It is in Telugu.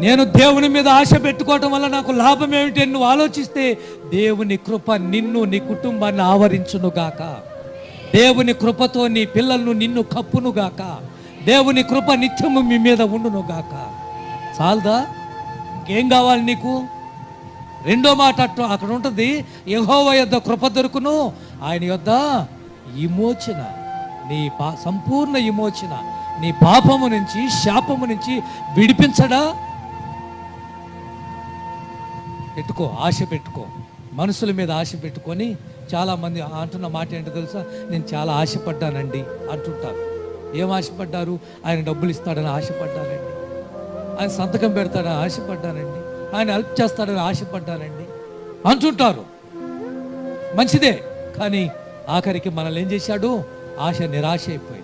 నేను దేవుని మీద ఆశ పెట్టుకోవటం వల్ల నాకు లాభం ఏమిటి నువ్వు ఆలోచిస్తే, దేవుని కృప నిన్ను నీ కుటుంబాన్ని ఆవరించునుగాక. దేవుని కృపతో నీ పిల్లలను నిన్ను కప్పునుగాక. దేవుని కృప నిత్యము మీ మీద ఉండునుగాక. చాలదా? ఇంకేం కావాలి నీకు? రెండో మాట అక్కడ ఉంటుంది, యెహోవా యొద్ద కృప దొరుకును, ఆయన యొద్ద విమోచన, నీ సంపూర్ణ విమోచన, నీ పాపము నుంచి శాపము నుంచి విడిపించడా? పెట్టుకో, ఆశ పెట్టుకో, మనుషుల మీద ఆశ పెట్టుకొని. చాలామంది అంటున్న మాట ఏంటో తెలుసా? నేను చాలా ఆశపడ్డానండి అంటుంటారు. ఏం ఆశపడ్డారు? ఆయన డబ్బులు ఇస్తాడని ఆశపడ్డానండి, ఆయన సంతకం పెడతాడని ఆశపడ్డానండి, ఆయన హెల్ప్ చేస్తాడని ఆశపడ్డానండి అంటుంటారు. మంచిదే, కానీ ఆఖరికి మనల్ని ఏం చేశాడు? ఆశ నిరాశ అయిపోయింది.